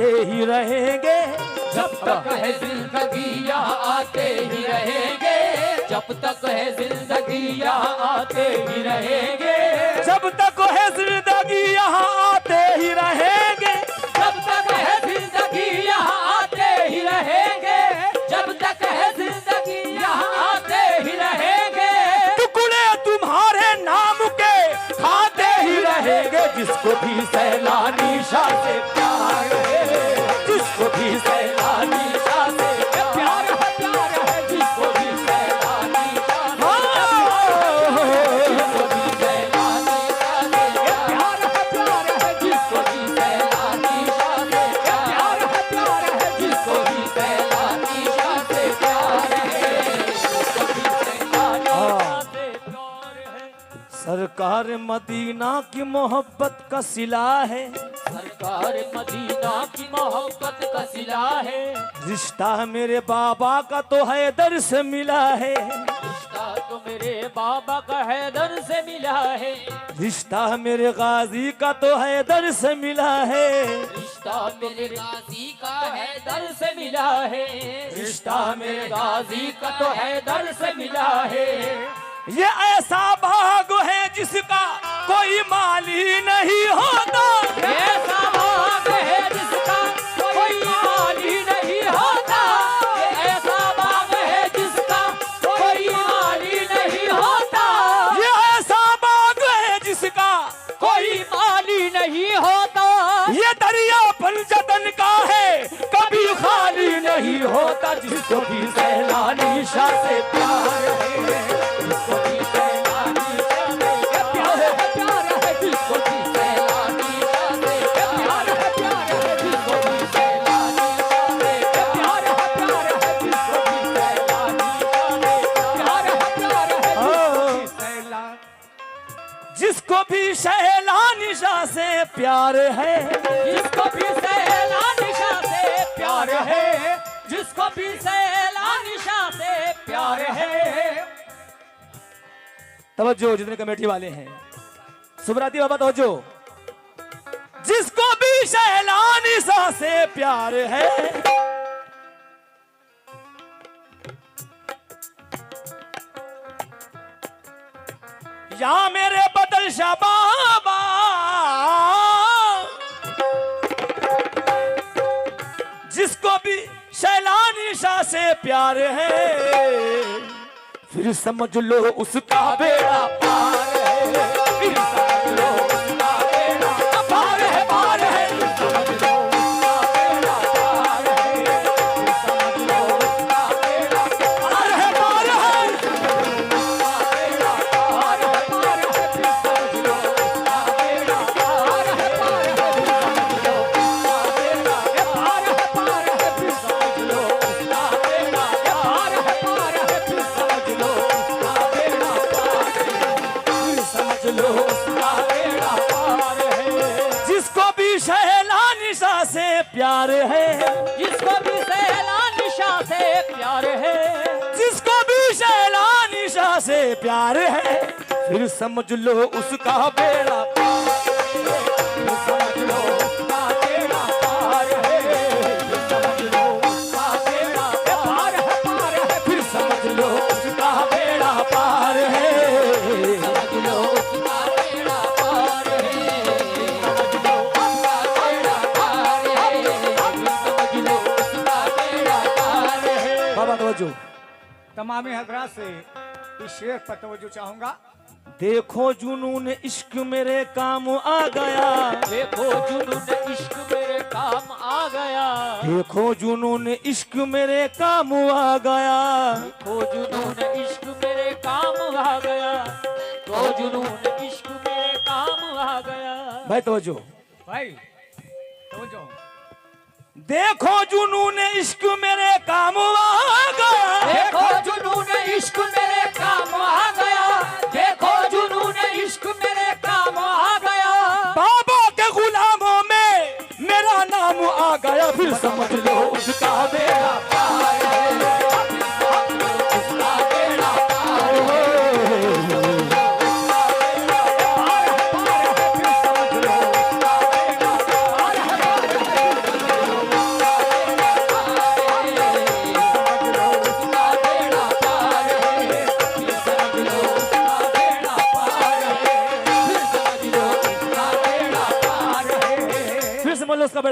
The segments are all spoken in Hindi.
आते ही रहेंगे, जब तक है जिंदगी यहाँ आते ही रहेंगे, जब तक है जिंदगी यहाँ आते ही रहेंगे, जब तक है जिंदगी यहाँ आते ही रहेंगे, जब तक है जिंदगी यहाँ आते ही रहेंगे, जब तक है जिंदगी यहाँ आते ही रहेंगे, टुकड़े तुम्हारे नाम के खाते ही रहेंगे। जिसको भी सैलानी शाह से प्यार है, जिसको भी सैलानी शाह से प्यार है, प्यार है, जिसको भी सैलानी शाह से जिसको भी सैलानी शाह से प्यार है, प्यार है, जिसको भी सैलानी शाह से प्यार है, प्यार है, जिसको भी सैलानी शाह से प्यार है, जिसको भी सैलानी शाह से प्यार है। सरकार मदीना की मोहब्बत का सिला है, सरकार मदीना की मोहब्बत का सिला है, रिश्ता मेरे बाबा का तो हैदर से मिला है, रिश्ता तो मेरे बाबा का हैदर से मिला है, रिश्ता मेरे गाजी का तो हैदर से मिला है, रिश्ता मेरे गाजी का हैदर से मिला है, रिश्ता मेरे गाजी का तो हैदर से मिला है। ये ऐसा बाग है जिसका कोई माली नहीं होता, ऐसा बाग है जिसका कोई माली नहीं होता, ऐसा बाग है जिसका कोई माली नहीं होता, ये ऐसा बाग है जिसका कोई माली नहीं होता, ये दरिया पंजतन का है कभी खाली नहीं होता। जिसको भी सैलानी शाह से प्यार है, जिसको भी सैलानी शाह से प्यार है, प्यार है, जिसको भी सैलानी शाह से प्यार है, प्यार है, जिसको भी सैलानी शाह से प्यार है, प्यार है, जिसको भी सैलानी जिसको भी सैलानी शाह से प्यार है, जिसको भी सैलानी शाह से प्यार है, जिसको भी सैलानी शाह से प्यार है। तवज्जो जितने कमेटी वाले हैं, सुबराती बाबा तवज्जो, जिसको भी सैलानी शाह से प्यार है, या मेरे बदल शाह बाबा, जिसको भी सैलानी शाह से प्यार है, फिर समझ लो उसका बेड़ा पार है, फिर समझ लो उसका बेड़ा पार है, पार है, फिर समझ लो उसका बेड़ा पार है, फिर समझ लो उसका बेड़ा पार है, पार है, उसका बेड़ा पार है, पार है, फिर समझ लो उसका बेड़ा पार है, पार है, फिर समझ लो उसका बेड़ा पार है, पार है, फिर समझ लो उसका बेड़ा पार है, पार है, फिर समझ लो उसका बेड़ा पार है, फिर समझ लो उसका बेड़ा पार है। जिसको भी सैलानी शाह से प्यार है, जिसको भी सैलानी शाह से प्यार है, जिसको भी सैलानी शाह से प्यार है, फिर समझ लो उसका बेड़ा पार है, फिर समझ लो उसका बेड़ा पार है, फिर समझ लो उसका बेड़ा पार है, पार है, फिर समझ लो उसका बेड़ा पार है, समझ लो उसका बेड़ा पार है, समझ लो उसका बेड़ा पार है, समझ लो उसका बेड़ा पार है। बाबा तवज्जो, तमाम हजरात से इस शेर पर तवज्जो चाहूंगा। देखो जुनून इश्क मेरे काम आ गया, देखो जुनून इश्क मेरे काम आ गया, देखो जुनून इश्क मेरे काम आ गया, देखो जुनून इश्क मेरे काम आ गया, तो जुनून इश्क मेरे काम आ गया। भाई तवज्जो, भाई तवज्जो, देखो जुनून इश्क मेरे काम आ गया, देखो जुनून इश्क मेरे काम आ गया, देखो जुनून इश्क मेरे काम आ गया, बाबा के गुलामों में मेरा नाम आ गया, फिर समझ लो उसका बेड़ा पार है, उसका बेड़ा पार है, पार है, फिर समझ लो उसका बेड़ा पार है,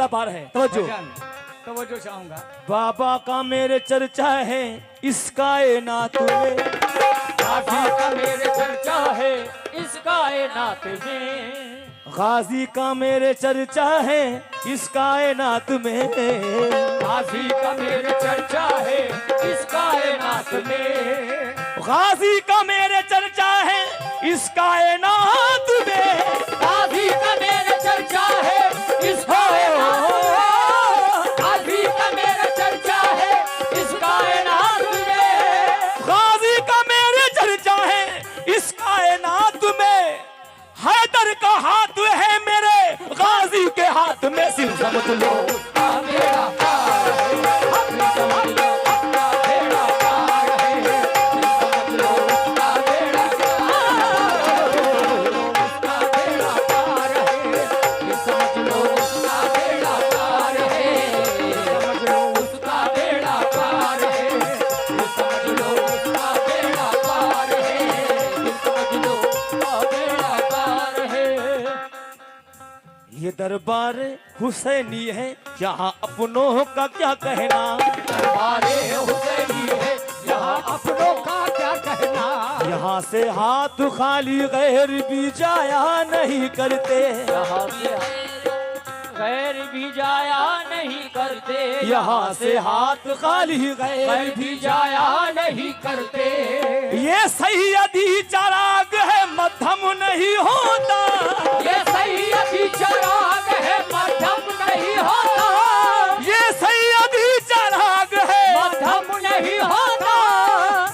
बेड़ा पार है। तवज्जो, भजन तो वो जो चाहूंगा। बाबा का मेरे चर्चा है इस कायनात में, गाजी का मेरे चर्चा है इस कायनात में, गाजी का मेरे चर्चा है इस कायनात में, गाजी का मेरे चर्चा है इस कायनात में, गाजी का मेरे चर्चा है इस कायनात में, गाजी का मेरे चर्चा है इस कायनात में, गाजी का मेरे चर्चा है इस कायनात में, गाजी का मेरे चर्चा है इस कायनात में, हैदर का हाथ है मेरे गाजी के हाथ में, सिर्फ समझ लो मेरा प्यार है, समझ लो अपना बेड़ा पार है, समझ लो उसका बेड़ा पार है, समझ लो उसका बेड़ा पार है, समझ लो उसका बेड़ा पार है, समझ लो उसका बेड़ा पार है, समझ लो उसका बेड़ा पार है। ये दरबार हुसैनी है, यहाँ अपनों का क्या कहना, दरबारे हुसैनी है यहाँ अपनों का क्या कहना, यहाँ से हाथ खाली गैर भी जाया नहीं करते, यहाँ से गैर भी जाया नहीं करते, यहाँ से हाथ खाली गैर गैर भी जाया नहीं करते, ये सैयदी चराग है मध्यम नहीं होता, ये सैयदी चराग है मध्यम नहीं होता, ये सैयदी चराग है मध्यम नहीं होता,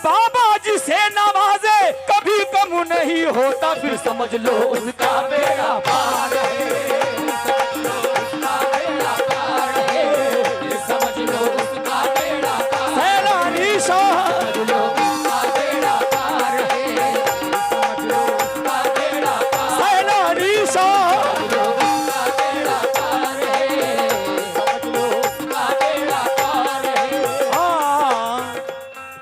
बाबा जी से नवाजे कभी कम नहीं होता, फिर समझ लो उसका बेड़ा पार है, समझ लो उसका बेड़ा पार, सैलानी शाह समझ लो उसका बेड़ा पार है, समझ लो उसका बेड़ा पार, सैलानी शाह समझ लो उसका बेड़ा पार है, समझ लो उसका बेड़ा पार है। हाँ,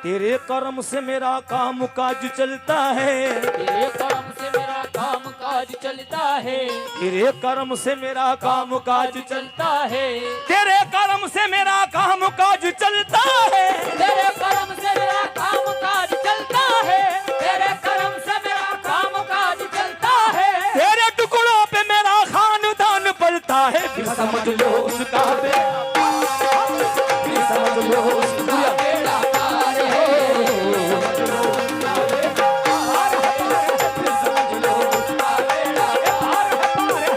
तेरे कर्म से मेरा काम काज चलता है, तेरे कर्म से मेरा काम काज चलता है, तेरे कर्म से मेरा काम काज चलता है, तेरे कर्म से मेरा काम काज चलता है, तेरे कर्म से मेरा काम काज चलता है, तेरे कर्म से मेरा काम काज चलता है, तेरे टुकड़ों पे मेरा खानदान पलता है, फिर समझ लो उसका बेड़ा पार, फिर समझ लो उसका बेड़ा पार है, समझ लो उसका बेड़ा पार है, समझ लो उसका बेड़ा पार है,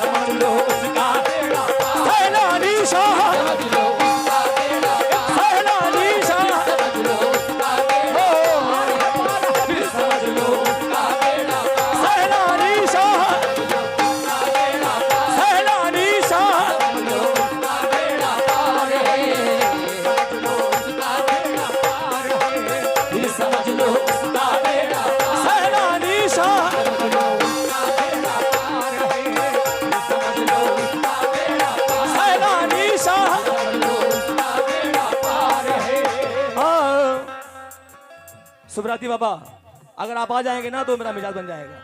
समझ लो उसका बेड़ा पार, सैलानी शाह समझ लो उसका बेड़ा पार, सैलानी शाह समझ लो उसका बेड़ा पार है, फिर समझ लो उसका बेड़ा पार, सैलानी शाह उसका बेड़ा पार, सैलानी शाह समझ लो उसका बेड़ा पार है, समझ लो उसका बेड़ा पार है, फिर समझ लो उसका बेड़ा पार, सैलानी शाह समझ लो उसका बेड़ा पार है, समझ लो उसका बेड़ा पार, सैलानी शाह समझ लो उसका बेड़ा पार है। हाँ। सुब्राती बाबा अगर आप आ जाएंगे ना तो मेरा मिजाज बन जाएगा।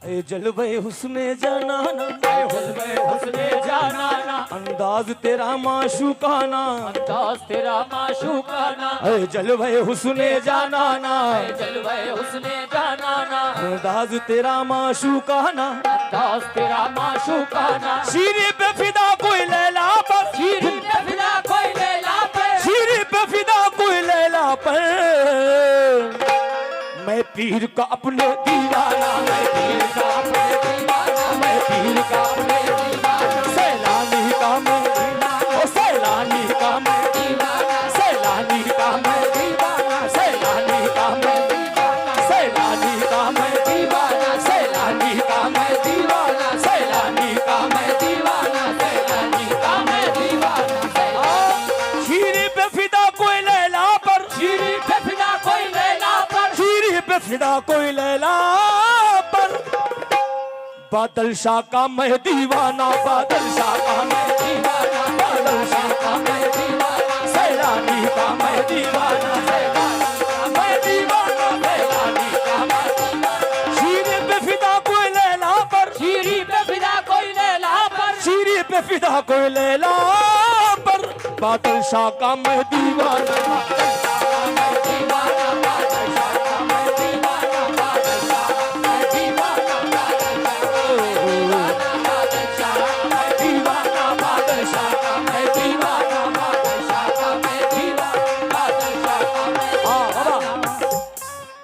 ए जलवे हुस्ने जाना ना, हुस्ने जाना ना, अंदाज तेरा माशूकाना, अंदाज तेरा माशूकाना, ए जलवे हुस्ने जाना ना, जलवे हुस्ने जाना ना, अंदाज तेरा माशूकाना, अंदाज तेरा माशूकाना, शीरी पे फिदा कोई लैला पर, शीरी पे फिदा कोई लैला पे, शीरी पे फिदा कोई लैला पर, मैं पीर का अपने दीवाना, मैं पीर का अपने दीवाना, मैं पीर का अपने दीवाना, सैलानी का मैं दीवाना, ओ सैलानी का मैं दीवाना, सैलानी का मैं दीवाना, सैलानी का मैं दीवाना, सैलानी का मैं दीवाना, सैलानी का मैं दीवाना, सैलानी का मैं दीवाना, सैलानी का मैं दीवाना। शीरी पे फिदा कोई लैला पर, शीरी पे फिदा कोई लैला पर, शीरी पे फिदा कोई लैला पर, बादल शाह का मैं दीवाना, बादल शाह का मैं दीवाना, बादल शाह का मैं दीवाना, सैलानी का मैं दीवाना, सैलानी का मैं दीवाना, सैलानी का मैं दीवाना। शीरे पे फिदा कोई लैला पर, फिदा कोई लैला पर, बादल शाह का मैं दीवाना।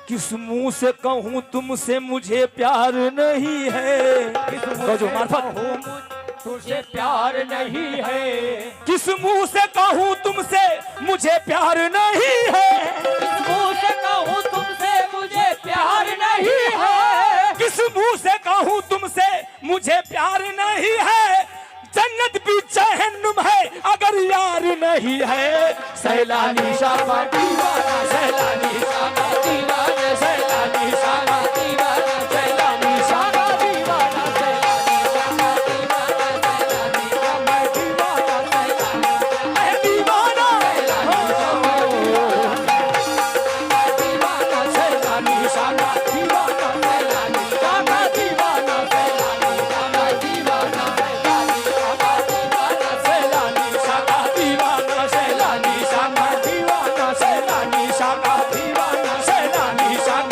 किस मुंह से कहूँ तुमसे मुझे प्यार नहीं है, जो मार्फत तुझे प्यार नहीं है। किस मुंह से कहूँ तुमसे मुझे प्यार नहीं है, किस मुंह से कहूँ तुमसे मुझे प्यार नहीं है। किस मुंह से कहूँ तुमसे मुझे प्यार नहीं है। जन्नत भी जहन्नुम है अगर यार नहीं है। सैलानी शाह दीवाना, सैलानी शाह दीवाना, सैलानी शाह दीवाना, सैलानी शाह दीवाना, सैलानी शाह दीवाना, दीवाना, सैलानी शाह दीवाना, सैलानी शाह दीवाना, सैलानी शाह दीवाना, सैलानी शाह दीवाना, सैलानी शाह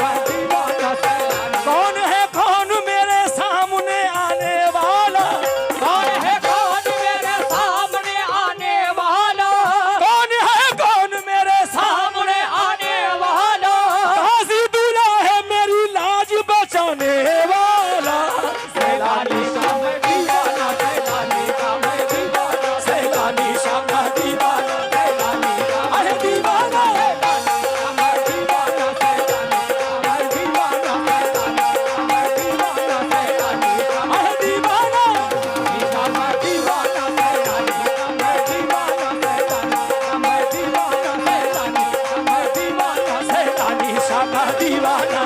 दीवाना,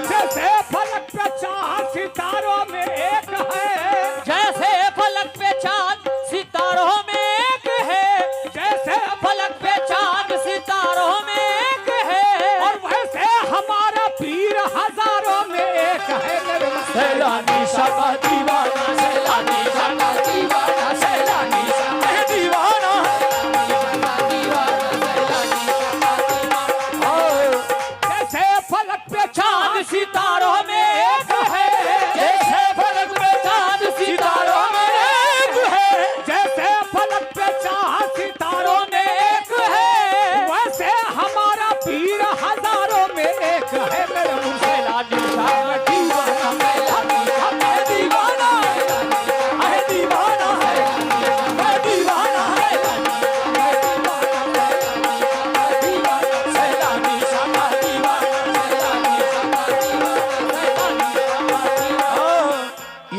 जैसे फलक पे चांद सितारों में एक है, जैसे फलक पे चांद सितारों में एक है, जैसे फलक पे चांद सितारों में एक है, वैसे हमारा पीर हजारों में एक है। मेरे मुंह सैलानी शाह दीवाना, सैलानी शाह दीवाना, है दीवाना, है दीवाना, सैलानी शाह दीवाना।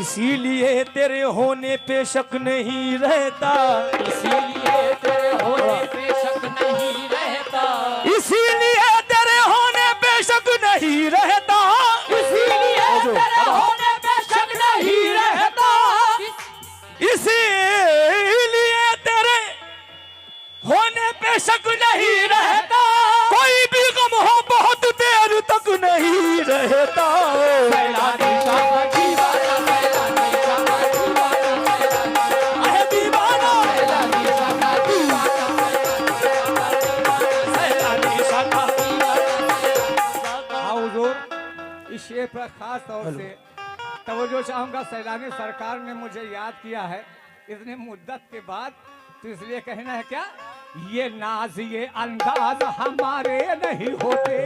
इसीलिए तेरे होने पे शक नहीं रहता, इसीलिए तेरे होने पे शक नहीं रहता, इसीलिए तेरे होने पे शक नहीं रहता, इसीलिए तेरे होने पे शक नहीं रहता, इसीलिए तेरे होने पे शक नहीं रहता। कोई भी गम हो बहुत देर तक नहीं रहता। सैलानी शाह दीवाना, सैलानी शाह दीवाना, है दीवाना, सैलानी शाह दीवाना, सैलानी शाह दीवाना। हाँ हुजूर, इस शेर पर खास तौर से तवज्जो चाहूँगा। सैलानी सरकार ने मुझे याद किया है इतने मुद्दत के बाद, तो इसलिए कहना है क्या, ये नाज ये अंदाज हमारे नहीं होते,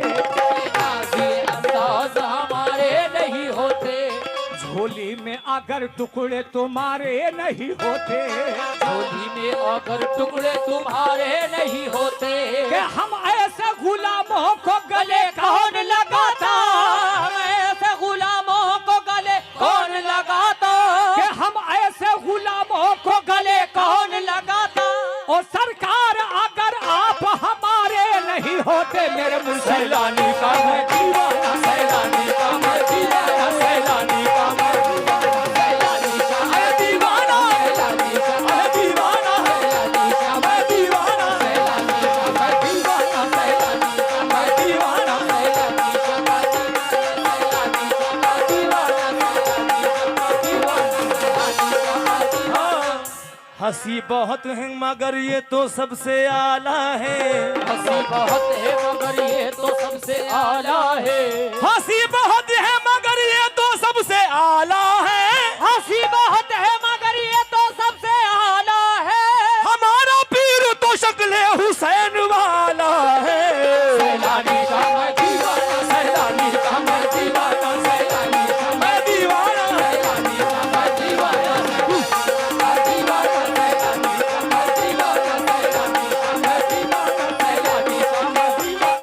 ये अंदाज हमारे नहीं होते, झोली में अगर टुकड़े तुम्हारे नहीं होते, झोली में अगर टुकड़े तुम्हारे नहीं होते, कि हम ऐसे गुलामों को गले कौन लगाता, हम ऐसे गुलामों को गले कौन लगाता, कि हम ऐसे गुलामों को गले कौन लगाता। और सरकार अगर आप हमारे नहीं होते, मेरे मुंह से सैलानी का मैं दीवाना, सैलानी का मैं दीवाना, सैलानी का मैं दीवाना, सैलानी का मैं दीवाना, सैलानी का मैं दीवाना, सैलानी का मैं दीवाना, सैलानी का मैं दीवाना, सैलानी का मैं दीवाना, सैलानी हंसी बहुत है मगर ये तो सबसे आला है। हंसी बहुत है मगर